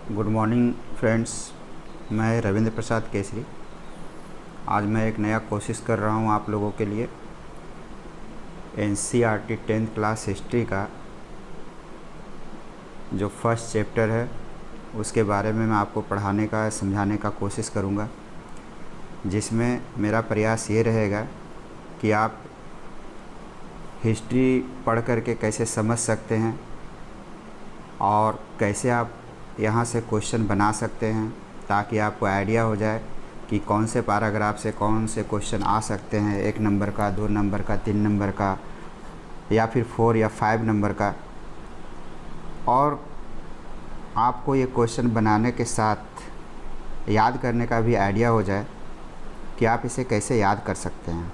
Good morning friends. मैं रविंद्र प्रसाद केसरी। आज मैं एक नया कोशिश कर रहा हूँ आप लोगों के लिए। एनसीईआरटी 10th क्लास हिस्ट्री का जो फर्स्ट चैप्टर है उसके बारे में मैं आपको पढ़ाने का समझाने का कोशिश करूँगा, जिसमें मेरा प्रयास ये रहेगा कि आप हिस्ट्री पढ़ करके कैसे समझ सकते हैं और कैसे आप यहाँ से क्वेश्चन बना सकते हैं, ताकि आपको आइडिया हो जाए कि कौन से पैराग्राफ से कौन से क्वेश्चन आ सकते हैं, 1 नंबर का, 2 नंबर का, 3 नंबर का या फिर 4 या 5 नंबर का। और आपको ये क्वेश्चन बनाने के साथ याद करने का भी आइडिया हो जाए कि आप इसे कैसे याद कर सकते हैं,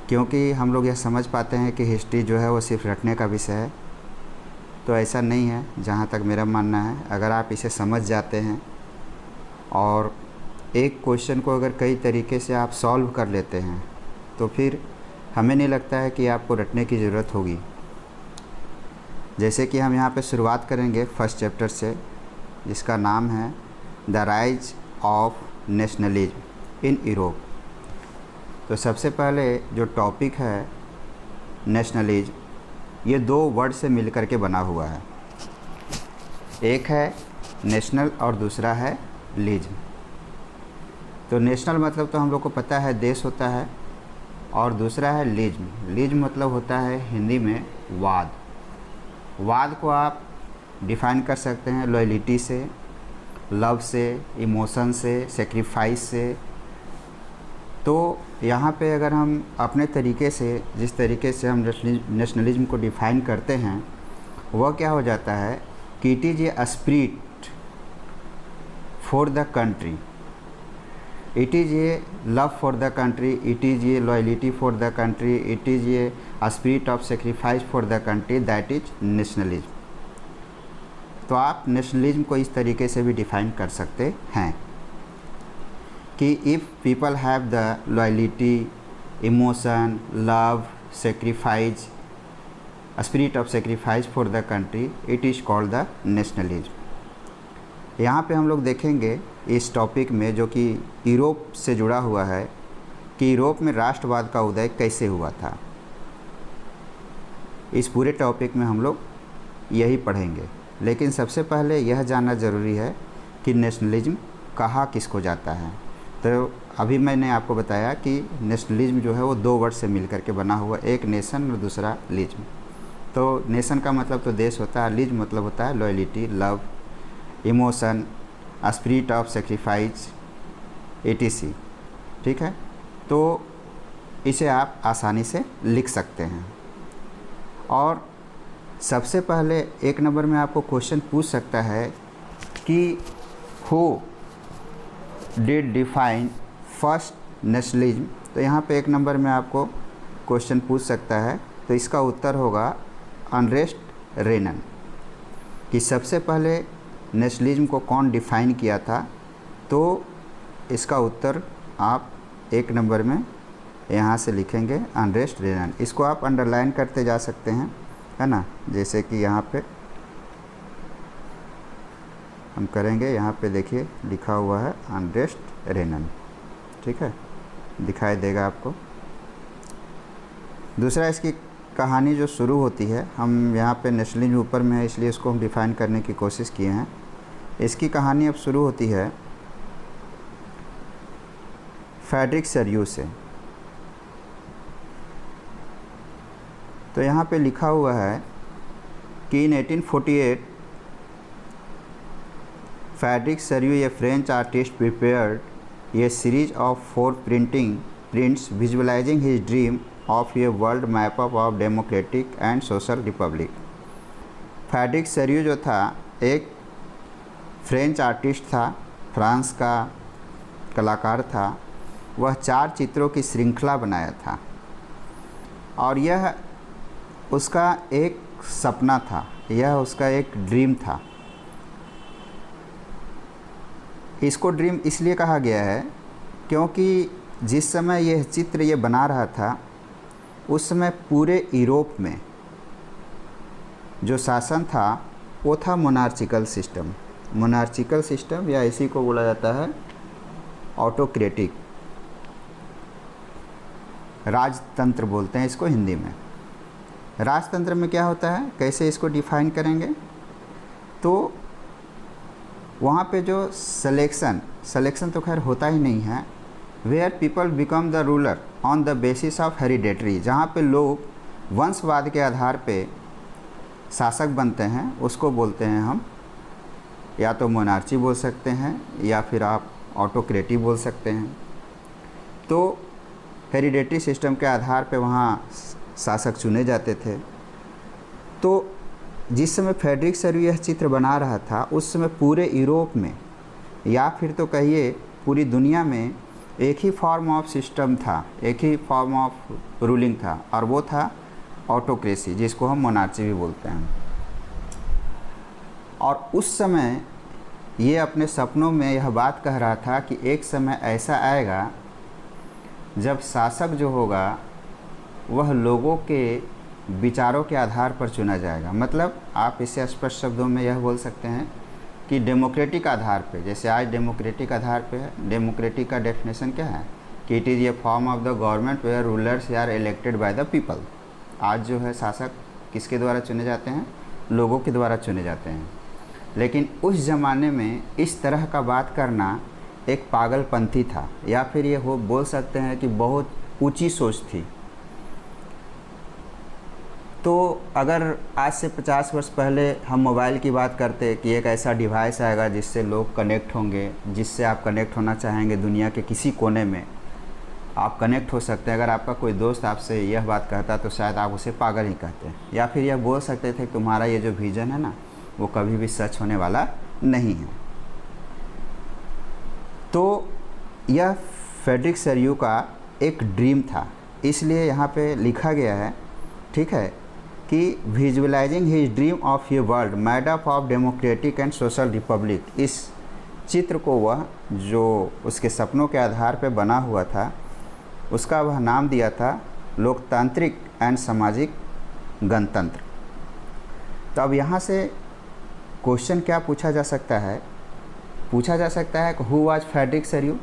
क्योंकि हम लोग यह समझ पाते हैं कि हिस्ट्री जो है वो सिर्फ रटने का विषय है। तो ऐसा नहीं है, जहाँ तक मेरा मानना है। अगर आप इसे समझ जाते हैं और एक क्वेश्चन को अगर कई तरीके से आप सॉल्व कर लेते हैं तो फिर हमें नहीं लगता है कि आपको रटने की ज़रूरत होगी। जैसे कि हम यहाँ पे शुरुआत करेंगे फर्स्ट चैप्टर से, जिसका नाम है the rise of nationalism in Europe. तो सबसे पहले जो टॉपिक है नेशनलिज्म, ये 2 वर्ड से मिलकर के बना हुआ है। एक है नेशनल और दूसरा है लिज्म। तो नेशनल मतलब तो हम लोग को पता है देश होता है, और दूसरा है लिज्म। लिज्म मतलब होता है हिंदी में वाद। वाद को आप डिफ़ाइन कर सकते हैं लॉयल्टी से, लव से, इमोशन से, सेक्रीफाइस से। तो यहाँ पे अगर हम अपने तरीके से, जिस तरीके से हम नेशनलिज्म को डिफ़ाइन करते हैं, वह क्या हो जाता है कि it is a spirit for the country, it is A love for the country, it is A loyalty for the country, it is a spirit of sacrifice for the country, that is nationalism. तो आप nationalism को इस तरीके से भी define कर सकते हैं कि if people have the loyalty, emotion, love, sacrifice, spirit of sacrifice for the country, it is called the nationalism. यहाँ पे हम लोग देखेंगे इस टॉपिक में, जो कि यूरोप से जुड़ा हुआ है, कि यूरोप में राष्ट्रवाद का उदय कैसे हुआ था। इस पूरे टॉपिक में हम लोग यही पढ़ेंगे। लेकिन सबसे पहले यह जानना ज़रूरी है कि नेशनलिज्म कहा किसको जाता है। तो अभी मैंने आपको बताया कि नेशनलिज्म जो है वो 2 वर्ड से मिलकर के बना हुआ, एक नेशन और दूसरा लिज्म। तो नेशन का मतलब तो देश होता है, लिज्म मतलब होता है loyalty, love, emotion, spirit of sacrifice, etc। ठीक है, तो इसे आप आसानी से लिख सकते हैं। और सबसे पहले 1 नंबर में आपको क्वेश्चन पूछ सकता है कि who did define first nationalism. तो यहाँ पे 1 नंबर में आपको क्वेश्चन पूछ सकता है, तो इसका उत्तर होगा अर्नेस्ट रेनन, कि सबसे पहले नेशनलिज्म को कौन डिफ़ाइन किया था। तो इसका उत्तर आप 1 नंबर में यहाँ से लिखेंगे अर्नेस्ट रेनन। इसको आप अंडरलाइन करते जा सकते हैं, है ना। जैसे कि यहाँ पे हम करेंगे, यहाँ पे देखिए लिखा हुआ है अर्नेस्ट रेनन। ठीक है, दिखाई देगा आपको। दूसरा, इसकी कहानी जो शुरू होती है, हम यहाँ पे नेशनलिज्म ऊपर में है इसलिए इसको हम डिफ़ाइन करने की कोशिश किए हैं। इसकी कहानी अब शुरू होती है फ्रेडरिक सरियू से। तो यहाँ पे लिखा हुआ है कि in 1848 Frederic Sorrieu, a French artist, prepared a series of 4 prints visualizing his dream of a world map of democratic and social republic। Frederic Sorrieu जो था एक फ्रेंच आर्टिस्ट था, फ्रांस का कलाकार था। वह 4 चित्रों की श्रृंखला बनाया था, और यह उसका एक सपना था, यह उसका एक ड्रीम था। इसको ड्रीम इसलिए कहा गया है क्योंकि जिस समय यह चित्र ये बना रहा था, उस समय पूरे यूरोप में जो शासन था वो था मोनार्चिकल सिस्टम, मोनार्चिकल सिस्टम या इसी को बोला जाता है ऑटोक्रेटिक, राजतंत्र बोलते हैं इसको हिंदी में। राजतंत्र में क्या होता है, कैसे इसको डिफाइन करेंगे, तो वहाँ पे जो सिलेक्शन तो खैर होता ही नहीं है, where people become the ruler on the basis of hereditary, जहाँ पे लोग वंशवाद के आधार पे शासक बनते हैं, उसको बोलते हैं हम या तो मोनार्ची बोल सकते हैं या फिर आप ऑटोक्रेटी बोल सकते हैं। तो हेरिडेटरी सिस्टम के आधार पे वहाँ शासक चुने जाते थे। तो जिस समय फ्रेडरिक सरू यह चित्र बना रहा था, उस समय पूरे यूरोप में या फिर तो कहिए पूरी दुनिया में एक ही फॉर्म ऑफ सिस्टम था, एक ही फॉर्म ऑफ रूलिंग था, और वो था ऑटोक्रेसी, जिसको हम मोनार्ची भी बोलते हैं। और उस समय ये अपने सपनों में यह बात कह रहा था कि एक समय ऐसा आएगा जब शासक जो होगा वह लोगों के विचारों के आधार पर चुना जाएगा। मतलब आप इसे स्पष्ट शब्दों में यह बोल सकते हैं कि डेमोक्रेटिक आधार पे, जैसे आज डेमोक्रेटिक आधार पे है। डेमोक्रेटिक का डेफिनेशन क्या है कि it is a form of the government where rulers are elected by the people. आज जो है शासक किसके द्वारा चुने जाते हैं, लोगों के द्वारा चुने जाते हैं। लेकिन उस ज़माने में इस तरह का बात करना एक पागलपंथी था, या फिर ये हो बोल सकते हैं कि बहुत ऊंची सोच थी। तो अगर आज से 50 वर्ष पहले हम मोबाइल की बात करते कि एक ऐसा डिवाइस आएगा जिससे लोग कनेक्ट होंगे, जिससे आप कनेक्ट होना चाहेंगे, दुनिया के किसी कोने में आप कनेक्ट हो सकते हैं। अगर आपका कोई दोस्त आपसे यह बात कहता तो शायद आप उसे पागल ही कहते, या फिर यह बोल सकते थे कि तुम्हारा ये जो विज़न है ना, वो कभी भी सच होने वाला नहीं है। तो यह फ्रेडरिक सरू का एक ड्रीम था, इसलिए यहाँ पे लिखा गया है, ठीक है, कि visualising his dream of a world made up of democratic and social Republic. इस चित्र को वह जो उसके सपनों के आधार पर बना हुआ था, उसका वह नाम दिया था लोकतांत्रिक एंड सामाजिक गणतंत्र। तो अब यहाँ से क्वेश्चन क्या पूछा जा सकता है, पूछा जा सकता है हु वाज फ्रेडरिक सरू।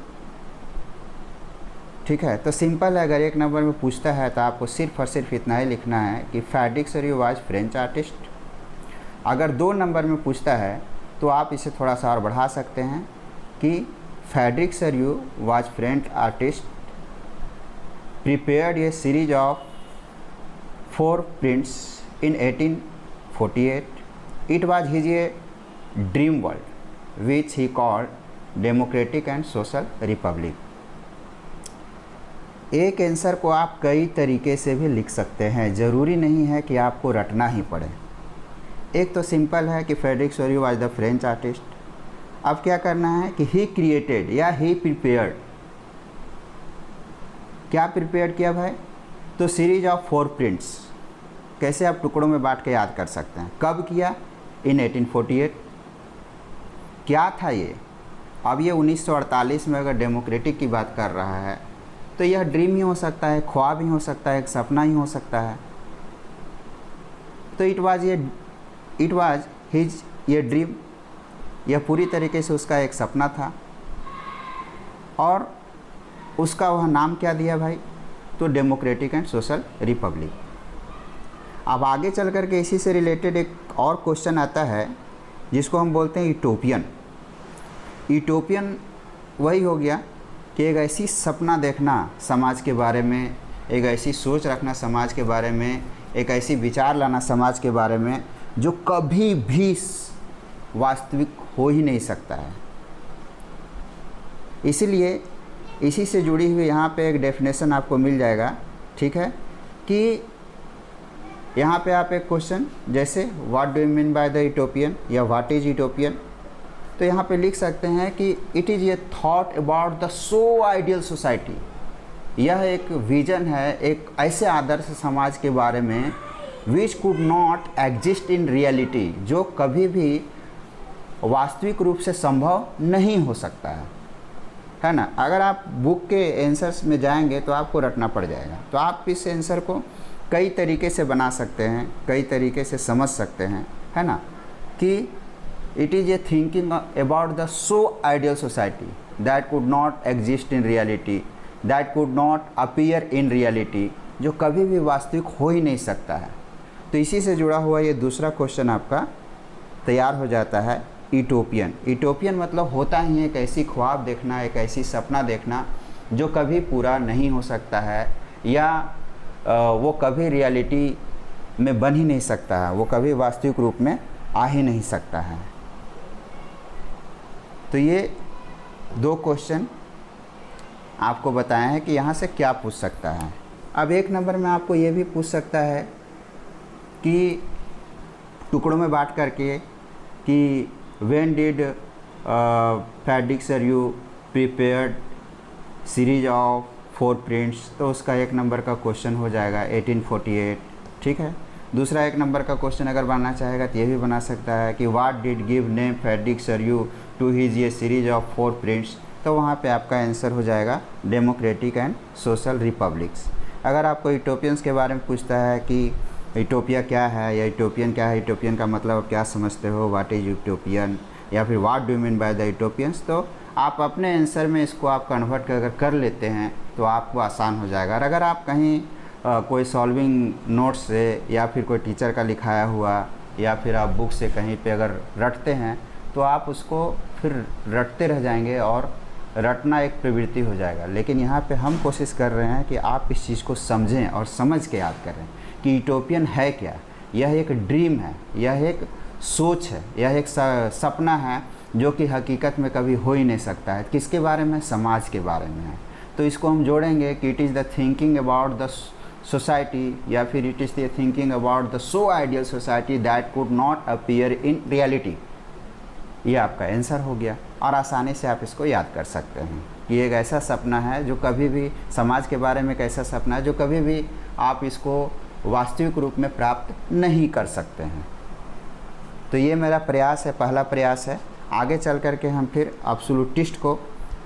ठीक है, तो सिंपल है, अगर एक नंबर में पूछता है तो आपको सिर्फ और सिर्फ इतना ही लिखना है कि फ्रेडरिक सरू वाज फ्रेंच आर्टिस्ट। अगर 2 नंबर में पूछता है तो आप इसे थोड़ा सा और बढ़ा सकते हैं कि फ्रेडरिक सरू was French artist prepared a series of 4 prints in 1848। It was his a dream world which he called democratic and social Republic. एक आंसर को आप कई तरीके से भी लिख सकते हैं, ज़रूरी नहीं है कि आपको रटना ही पड़े। एक तो सिंपल है कि फ्रेडरिक सरू वाज द फ्रेंच आर्टिस्ट। अब क्या करना है कि ही क्रिएटेड या ही प्रिपेयर्ड। क्या प्रिपेयर किया भाई, तो सीरीज ऑफ 4 प्रिंट्स। कैसे आप टुकड़ों में बांट के याद कर सकते हैं, कब किया, इन 1848। क्या था ये, अब ये 1948 में अगर डेमोक्रेटिक की बात कर रहा है तो यह ड्रीम ही हो सकता है, ख्वाब ही हो सकता है, एक सपना ही हो सकता है। तो इट वाज हिज ये ड्रीम, यह पूरी तरीके से उसका एक सपना था। और उसका वह नाम क्या दिया भाई, तो डेमोक्रेटिक एंड सोशल रिपब्लिक। अब आगे चल कर के इसी से रिलेटेड एक और क्वेश्चन आता है जिसको हम बोलते हैं यूटोपियन। यूटोपियन वही हो गया कि एक ऐसी सपना देखना समाज के बारे में, एक ऐसी सोच रखना समाज के बारे में, एक ऐसी विचार लाना समाज के बारे में जो कभी भी वास्तविक हो ही नहीं सकता है। इसीलिए इसी से जुड़ी हुई यहाँ पे एक डेफिनेशन आपको मिल जाएगा, ठीक है, कि यहाँ पे आप एक क्वेश्चन जैसे what do you mean by the utopian या व्हाट इज़ यूटोपियन, तो यहाँ पे लिख सकते हैं कि it is A thought about the so ideal society. यह एक विजन है एक ऐसे आदर्श समाज के बारे में which could not exist in reality, जो कभी भी वास्तविक रूप से संभव नहीं हो सकता है ना। अगर आप बुक के आंसर्स में जाएंगे तो आपको रटना पड़ जाएगा। तो आप इस आंसर को कई तरीके से बना सकते हैं, कई तरीके से समझ सकते हैं, है ना, कि it is a thinking about the so ideal society that could not exist in reality, that could not appear in reality, जो कभी भी वास्तविक हो ही नहीं सकता है। तो इसी से जुड़ा हुआ ये दूसरा क्वेश्चन आपका तैयार हो जाता है, यूटोपियन। यूटोपियन मतलब होता ही है एक ऐसी ख्वाब देखना, एक ऐसी सपना देखना जो कभी पूरा नहीं हो सकता है, या वो कभी रियलिटी में बन ही नहीं सकता है, वो कभी वास्तविक रूप में आ ही नहीं सकता है। तो ये दो क्वेश्चन आपको बताए हैं कि यहाँ से क्या पूछ सकता है। अब एक नंबर में आपको ये भी पूछ सकता है कि टुकड़ों में बांट करके कि when did Frederick sir prepared series of 4 prints, तो उसका एक नंबर का क्वेश्चन हो जाएगा 1848, ठीक है। दूसरा एक नंबर का क्वेश्चन अगर बनाना चाहेगा तो ये भी बना सकता है कि what did give name Frederick sir to his ये सीरीज ऑफ 4 प्रिंट्स, तो वहाँ पे आपका आंसर हो जाएगा डेमोक्रेटिक एंड सोशल रिपब्लिक्स। अगर आपको यूटोपियंस के बारे में पूछता है कि यूटोपिया क्या है या यूटोपियन क्या है, यूटोपियन का मतलब आप क्या समझते हो, व्हाट इज़ यूटोपियन, या फिर what do you mean by the utopians, तो आप अपने आंसर में इसको आप कन्वर्ट अगर कर लेते हैं तो आपको आसान हो जाएगा। और अगर आप कहीं कोई सॉल्विंग नोट्स से या फिर कोई टीचर का लिखाया हुआ या फिर आप बुक से कहीं पे अगर रटते हैं तो आप उसको फिर रटते रह जाएंगे और रटना एक प्रवृत्ति हो जाएगा। लेकिन यहाँ पे हम कोशिश कर रहे हैं कि आप इस चीज़ को समझें और समझ के याद करें कि यूटोपियन है क्या। यह एक ड्रीम है, यह एक सोच है, यह एक सपना है जो कि हकीकत में कभी हो ही नहीं सकता है। किसके बारे में? समाज के बारे में है। तो इसको हम जोड़ेंगे कि it is the thinking about the society, या फिर it is the thinking about the so ideal society that could not appear in reality. ये आपका आंसर हो गया और आसानी से आप इसको याद कर सकते हैं कि एक ऐसा सपना है जो कभी भी, समाज के बारे में एक ऐसा सपना है जो कभी भी आप इसको वास्तविक रूप में प्राप्त नहीं कर सकते हैं। तो ये मेरा प्रयास है, पहला प्रयास है। आगे चल कर के हम फिर एब्सोल्यूटिस्ट को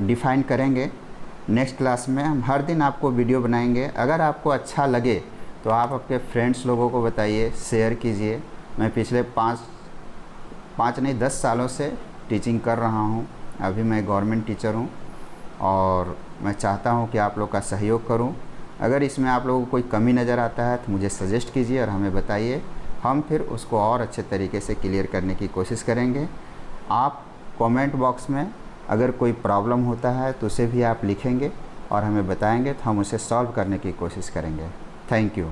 डिफ़ाइन करेंगे। नेक्स्ट क्लास में हम हर दिन आपको वीडियो बनाएंगे। अगर आपको अच्छा लगे तो आप अपने फ्रेंड्स लोगों को बताइए, शेयर कीजिए। मैं पिछले 10 सालों से टीचिंग कर रहा हूँ। अभी मैं गवर्नमेंट टीचर हूँ और मैं चाहता हूँ कि आप लोग का सहयोग करूँ। अगर इसमें आप लोगों को कोई कमी नज़र आता है तो मुझे सजेस्ट कीजिए और हमें बताइए, हम फिर उसको और अच्छे तरीके से क्लियर करने की कोशिश करेंगे। आप कमेंट बॉक्स में अगर कोई प्रॉब्लम होता है तो उसे भी आप लिखेंगे और हमें बताएंगे तो हम उसे सॉल्व करने की कोशिश करेंगे। Thank you.